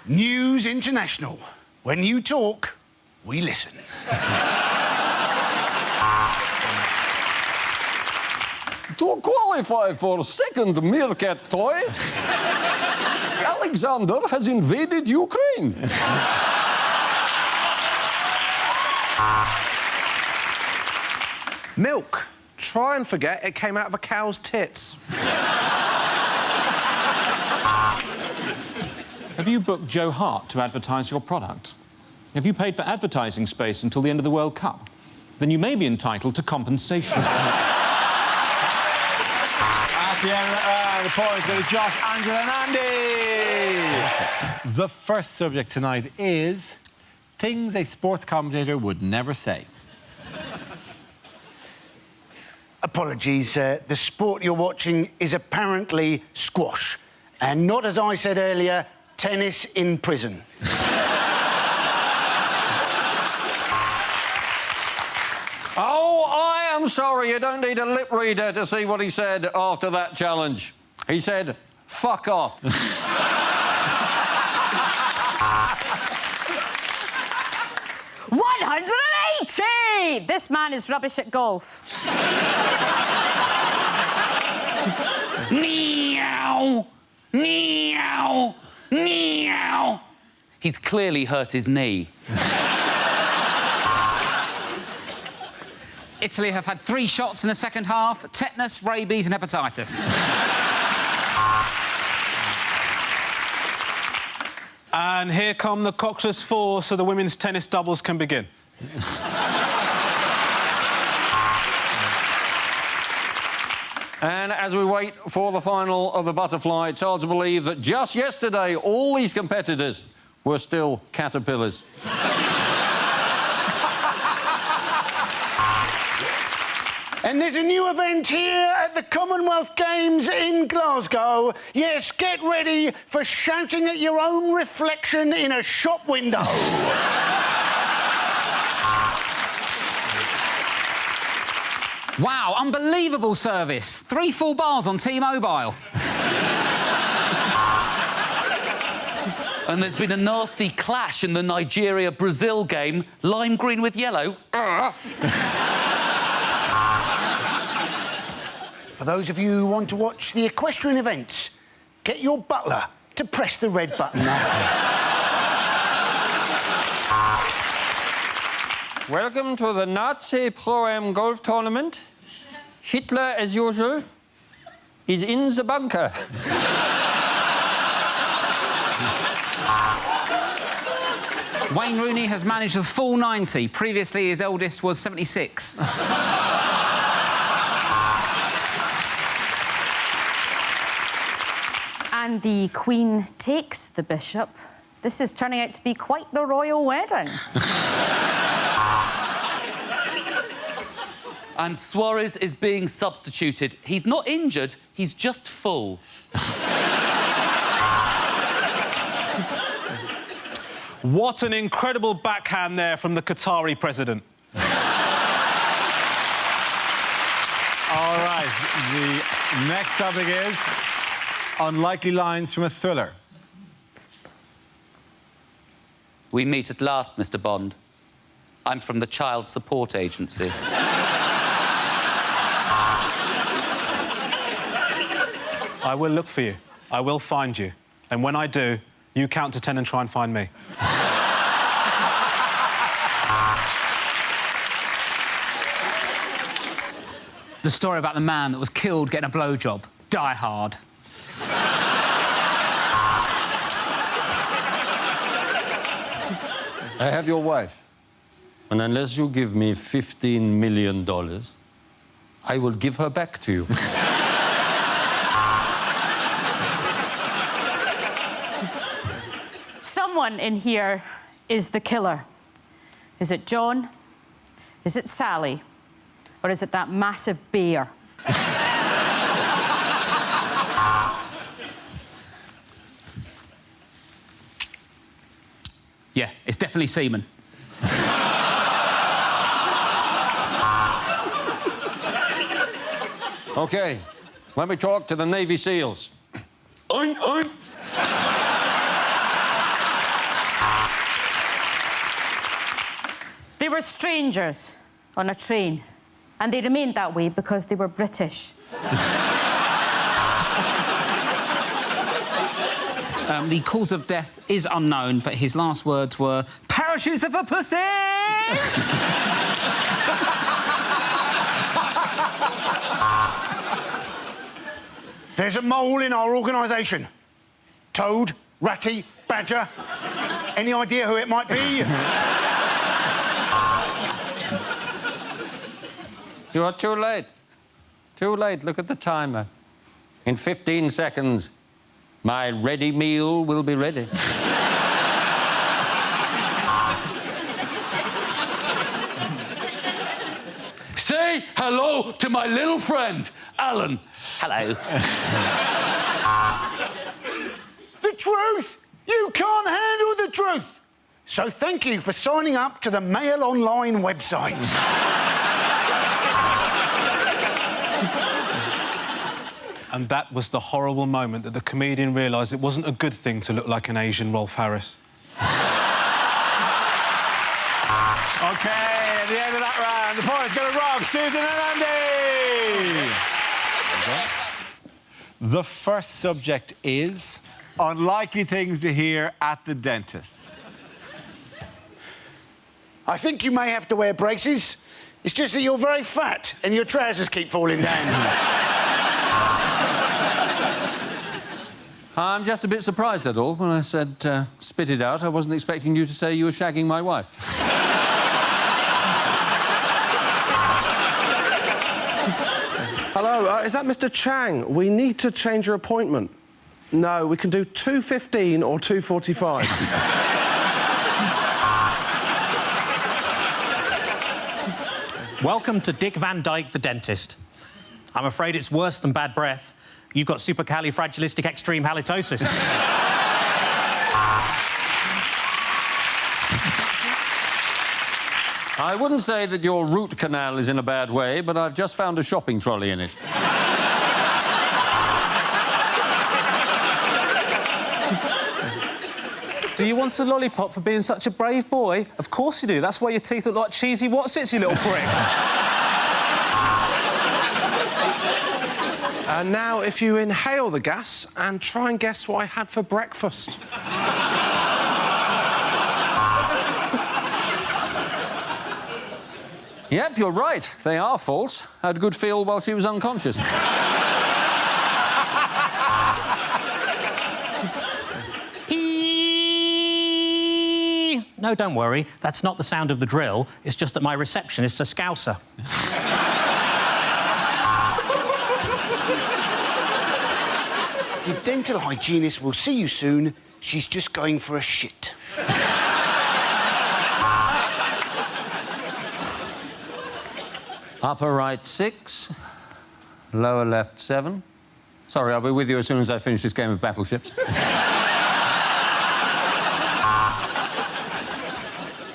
Speaker 6: News International. When you talk, we listen.
Speaker 7: To qualify for second meerkat toy, Alexander has invaded Ukraine.
Speaker 2: Milk. Try and forget it came out of a cow's tits.
Speaker 8: Have you booked Joe Hart to advertise your product? Have you paid for advertising space until the end of the World Cup? Then you may be entitled to compensation.
Speaker 1: At the end of the points go to Josh, Angela and Andy. The first subject tonight is things a sports commentator would never say.
Speaker 6: Apologies, the sport you're watching is apparently squash, and not, as I said earlier, tennis in prison.
Speaker 7: Oh, I am sorry. You don't need a lip reader to see what he said after that challenge. He said, fuck off.
Speaker 19: 180! This man is rubbish at golf.
Speaker 20: Meow! Meow! Meow! He's clearly hurt his knee. Italy have had 3 shots in the second half: tetanus, rabies and hepatitis.
Speaker 10: And here come the Coxers 4, so the women's tennis doubles can begin.
Speaker 7: And as we wait for the final of the butterfly, it's hard to believe that just yesterday all these competitors were still caterpillars.
Speaker 6: And there's a new event here at the Commonwealth Games in Glasgow. Yes, get ready for shouting at your own reflection in a shop window.
Speaker 20: Wow, unbelievable service. 3 full bars on T-Mobile. And there's been a nasty clash in the Nigeria-Brazil game. Lime green with yellow.
Speaker 6: For those of you who want to watch the equestrian events, get your butler to press the red button now.
Speaker 7: Welcome to the Nazi Pro-Am golf tournament. Hitler, as usual, is in the bunker.
Speaker 20: Wayne Rooney has managed the full 90. Previously, his eldest was 76.
Speaker 21: And the Queen takes the bishop. This is turning out to be quite the royal wedding.
Speaker 20: And Suarez is being substituted. He's not injured, he's just full.
Speaker 10: What an incredible backhand there from the Qatari president.
Speaker 1: All right, the next subject is unlikely lines from a thriller.
Speaker 20: We meet at last, Mr. Bond. I'm from the Child Support Agency.
Speaker 10: I will look for you. I will find you. And when I do, you count to 10 and try and find me.
Speaker 20: The story about the man that was killed getting a blowjob. Die Hard.
Speaker 7: I have your wife, and unless you give me $15 million, I will give her back to you.
Speaker 21: Someone in here is the killer. Is it John? Is it Sally? Or is it that massive bear?
Speaker 20: Yeah, it's definitely semen.
Speaker 7: OK, let me talk to the Navy SEALs. Oink, oink.
Speaker 21: They were strangers on a train, and they remained that way because they were British.
Speaker 20: The cause of death is unknown, but his last words were, "Parachutes are for pussy!"
Speaker 6: There's a mole in our organisation. Toad, Ratty, Badger. Any idea who it might be?
Speaker 7: You are too late. Too late. Look at the timer. In 15 seconds, my ready meal will be ready.
Speaker 17: Say hello to my little friend, Alan.
Speaker 13: Hello.
Speaker 6: The truth! You can't handle the truth! So thank you for signing up to the Mail Online websites.
Speaker 10: And that was the horrible moment that the comedian realised it wasn't a good thing to look like an Asian Rolf Harris.
Speaker 1: OK, at the end of that round, the points go to Rob, Susan and Andy. The first subject is unlikely things to hear at the dentist.
Speaker 6: I think you may have to wear braces. It's just that you're very fat and your trousers keep falling down.
Speaker 7: I'm just a bit surprised, at all. When I said spit it out, I wasn't expecting you to say you were shagging my wife.
Speaker 2: Hello, is that Mr. Chang? We need to change your appointment. No, we can do 2:15 or 2:45.
Speaker 4: Welcome to Dick Van Dyke, the dentist. I'm afraid it's worse than bad breath. You've got supercalifragilisticextreme-halitosis.
Speaker 7: I wouldn't say that your root canal is in a bad way, but I've just found a shopping trolley in it.
Speaker 10: Do you want a lollipop for being such a brave boy? Of course you do. That's why your teeth look like cheesy Wotsits, you little prick.
Speaker 2: And now, if you inhale the gas and try and guess what I had for breakfast.
Speaker 7: Yep, you're right. They are false. Had a good feel while she was unconscious.
Speaker 4: No, don't worry. That's not the sound of the drill. It's just that my receptionist's a Scouser.
Speaker 6: Your dental hygienist will see you soon. She's just going for a shit.
Speaker 7: Upper right 6, lower left 7. Sorry, I'll be with you as soon as I finish this game of battleships.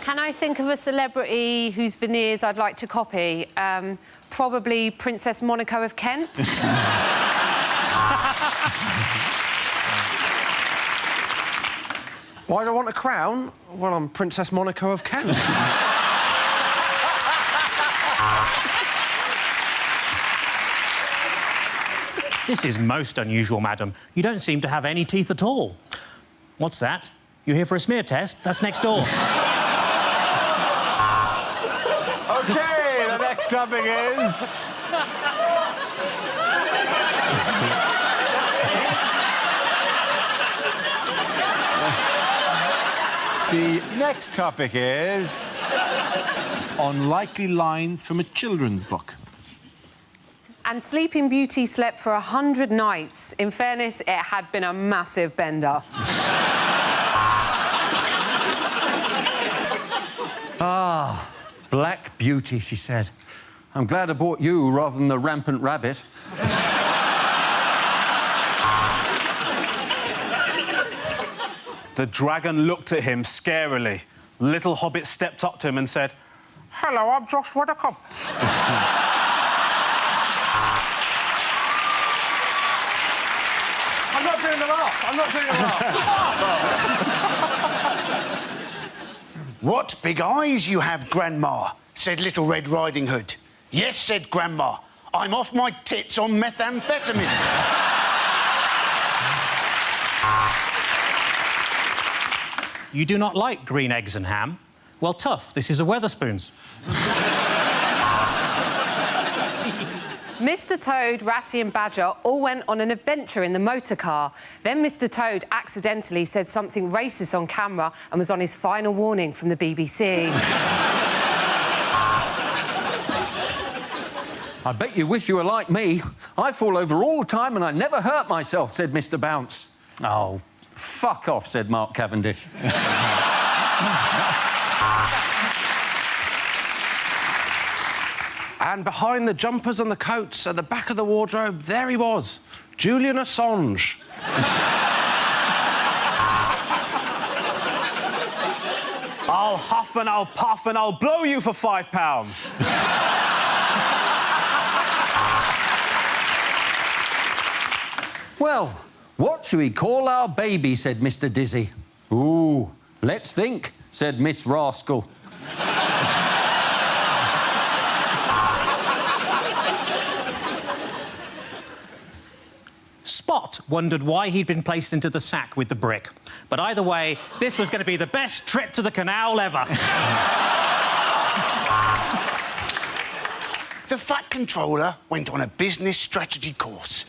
Speaker 3: Can I think of a celebrity whose veneers I'd like to copy? Probably Princess Monaco of Kent.
Speaker 2: Why do I want a crown? Well, I'm Princess Monaco of Kent.
Speaker 4: This is most unusual, madam. You don't seem to have any teeth at all. What's that? You here for a smear test? That's next door.
Speaker 1: OK, the next topic is... The next topic is unlikely lines from a children's book.
Speaker 3: And Sleeping Beauty slept for 100 nights. In fairness, it had been a massive bender.
Speaker 7: Ah, Black Beauty, she said. I'm glad I bought you rather than the rampant rabbit.
Speaker 10: The dragon looked at him scarily. Little Hobbit stepped up to him and said, "Hello, I'm Josh Widdicombe."
Speaker 2: I'm not doing the laugh. I'm not doing the laugh.
Speaker 6: What big eyes you have, Grandma, said Little Red Riding Hood. Yes, said Grandma. I'm off my tits on methamphetamine.
Speaker 4: You do not like green eggs and ham? Well, tough. This is a Weatherspoons.
Speaker 3: Mr. Toad, Ratty and Badger all went on an adventure in the motor car. Then Mr. Toad accidentally said something racist on camera and was on his final warning from the BBC.
Speaker 7: I bet you wish you were like me. I fall over all the time and I never hurt myself, said Mr. Bounce. Oh, fuck off, said Mark Cavendish.
Speaker 2: And behind the jumpers and the coats at the back of the wardrobe, there he was, Julian Assange.
Speaker 10: I'll huff and I'll puff and I'll blow you for £5.
Speaker 7: Well, what should we call our baby, said Mr. Dizzy. Ooh, let's think, said Miss Rascal.
Speaker 4: Spot wondered why he'd been placed into the sack with the brick. But either way, this was going to be the best trip to the canal ever.
Speaker 6: The Fat Controller went on a business strategy course.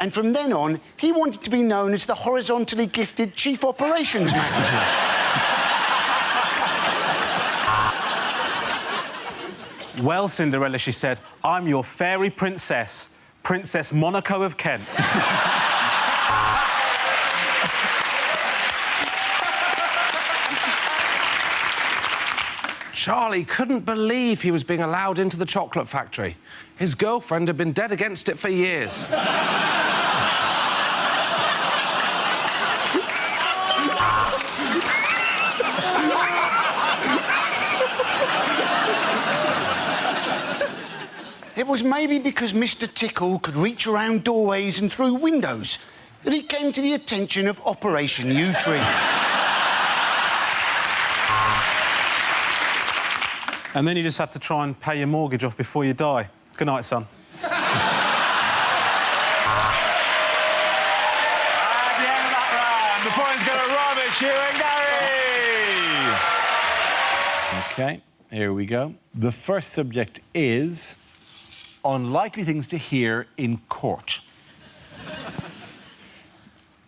Speaker 6: And from then on, he wanted to be known as the horizontally gifted Chief Operations Manager.
Speaker 10: Well, Cinderella, she said, I'm your fairy princess, Princess Monaco of Kent.
Speaker 2: Charlie couldn't believe he was being allowed into the chocolate factory. His girlfriend had been dead against it for years.
Speaker 6: It was maybe because Mr. Tickle could reach around doorways and through windows that he came to the attention of Operation U-Tree.
Speaker 10: And then you just have to try and pay your mortgage off before you die. Good night, son.
Speaker 1: At the end of that round, the point's going to Rob, Hugh and Gary. OK, here we go. The first subject is unlikely things to hear in court.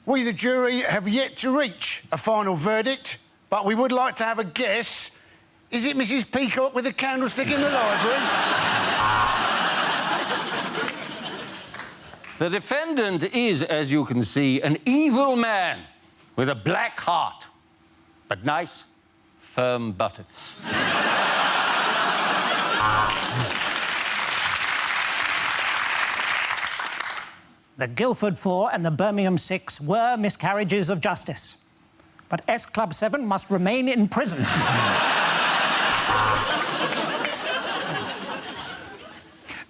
Speaker 6: We, the jury, have yet to reach a final verdict, but we would like to have a guess. Is it Mrs. Peacock with a candlestick in the library?
Speaker 7: The defendant is, as you can see, an evil man with a black heart, but nice, firm buttocks.
Speaker 16: The Guildford 4 and the Birmingham 6 were miscarriages of justice. But S Club 7 must remain in prison.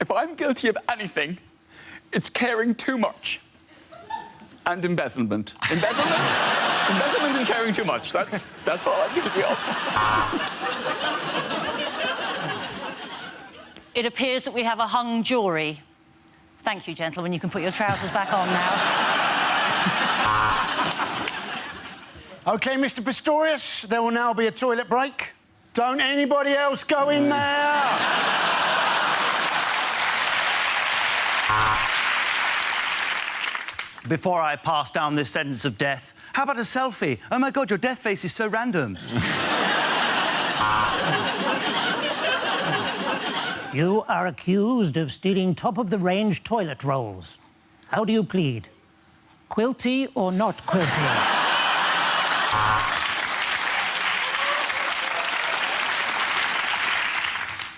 Speaker 14: If I'm guilty of anything, it's caring too much. And embezzlement. Embezzlement and caring too much. That's all I'm guilty of.
Speaker 15: It appears that we have a hung jury. Thank you, gentlemen. You can put your trousers back on now.
Speaker 6: OK, Mr. Pistorius, there will now be a toilet break. Don't anybody else go in there!
Speaker 11: Before I pass down this sentence of death, how about a selfie? Oh, my God, your death face is so random.
Speaker 16: You are accused of stealing top-of-the-range toilet rolls. How do you plead? Quilty or not quilty?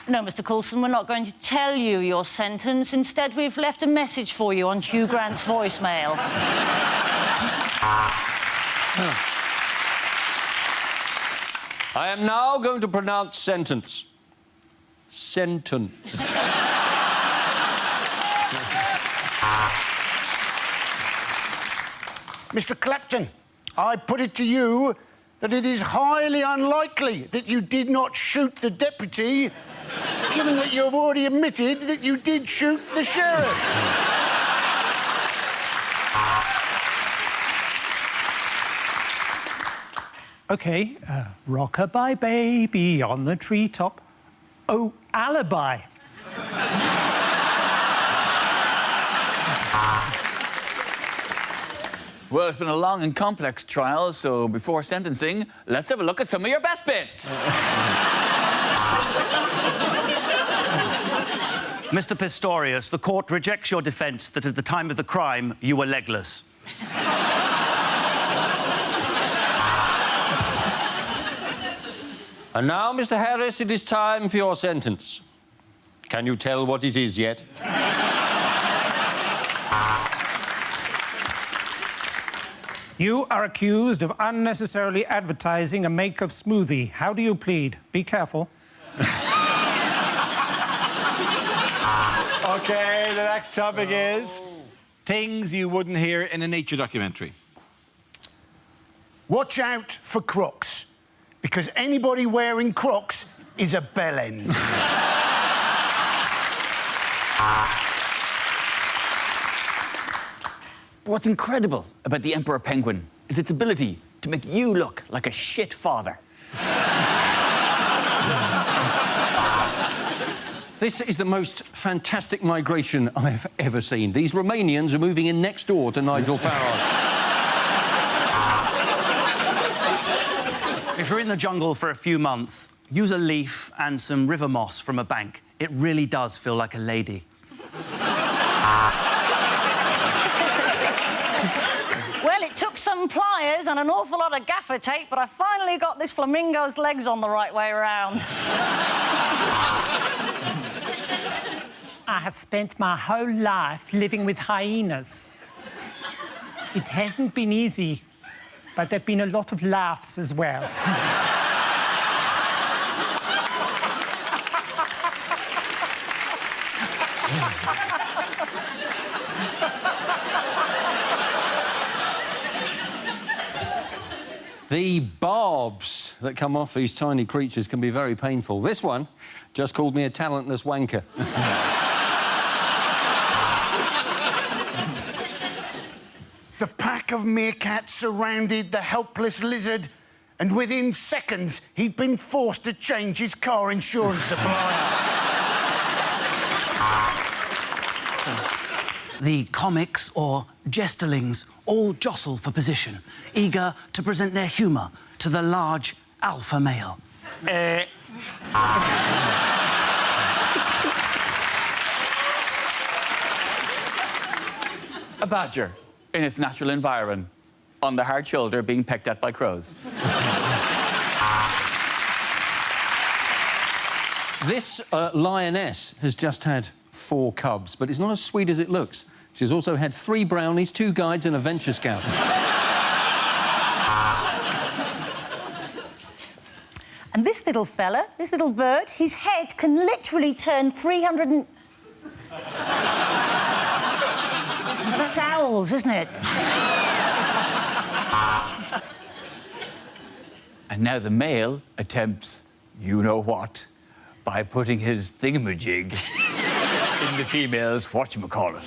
Speaker 15: No, Mr. Coulson, we're not going to tell you your sentence. Instead, we've left a message for you on Hugh Grant's voicemail.
Speaker 7: I am now going to pronounce sentence. Sentence.
Speaker 6: Mr. Clapton, I put it to you that it is highly unlikely that you did not shoot the deputy, given that you have already admitted that you did shoot the sheriff.
Speaker 12: OK, rock-a-bye baby on the treetop. Oh, alibi.
Speaker 14: Well, it's been a long and complex trial, so before sentencing, let's have a look at some of your best bits.
Speaker 11: Mr. Pistorius, the court rejects your defence that at the time of the crime you were legless.
Speaker 7: And now, Mr. Harris, it is time for your sentence. Can you tell what it is yet?
Speaker 12: You are accused of unnecessarily advertising a make-of smoothie. How do you plead? Be careful.
Speaker 1: OK, the next topic is things you wouldn't hear in a nature documentary.
Speaker 6: Watch out for Crocs, because anybody wearing Crocs is a bellend.
Speaker 14: What's incredible about the emperor penguin is its ability to make you look like a shit father.
Speaker 7: This is the most fantastic migration I've ever seen. These Romanians are moving in next door to Nigel Farage.
Speaker 11: If you're in the jungle for a few months, use a leaf and some river moss from a bank. It really does feel like a lady.
Speaker 15: Well, it took some pliers and an awful lot of gaffer tape, but I finally got this flamingo's legs on the right way around.
Speaker 12: I have spent my whole life living with hyenas. It hasn't been easy, but there have been a lot of laughs as well.
Speaker 7: The barbs that come off these tiny creatures can be very painful. This one just called me a talentless wanker.
Speaker 6: The pack of meerkats surrounded the helpless lizard, and within seconds, he'd been forced to change his car insurance supplier.
Speaker 11: The comics or jesterlings all jostle for position, eager to present their humour to the large alpha male.
Speaker 14: A badger in its natural environment, on the hard shoulder being pecked at by crows.
Speaker 7: This lioness has just had 4 cubs, but it's not as sweet as it looks. She's also had 3 brownies, 2 guides and a venture scout.
Speaker 15: And this little fella, this little bird, his head can literally turn 300 and... Well, that's owls, isn't it?
Speaker 14: And now the male attempts you-know-what by putting his thingamajig in the female's whatchamacallit.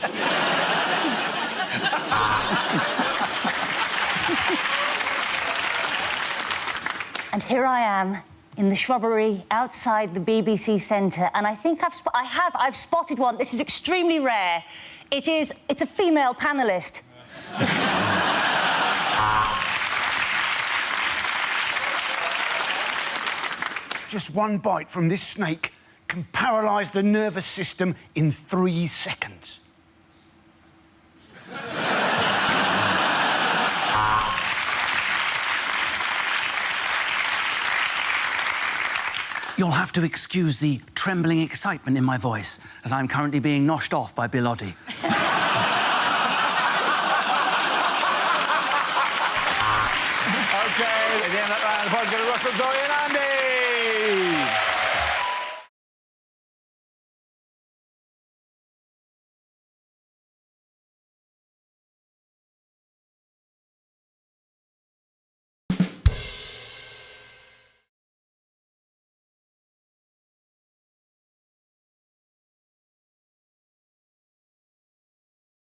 Speaker 15: And here I am in the shrubbery outside the BBC Centre, and I think I've spotted one. This is extremely rare. It's a female panellist.
Speaker 6: Just one bite from this snake can paralyse the nervous system in 3 seconds.
Speaker 11: You'll have to excuse the trembling excitement in my voice, as I'm currently being noshed off by Bill Oddie.
Speaker 1: OK, at the end of that round, the point's going to Russell, Zoe and Andy.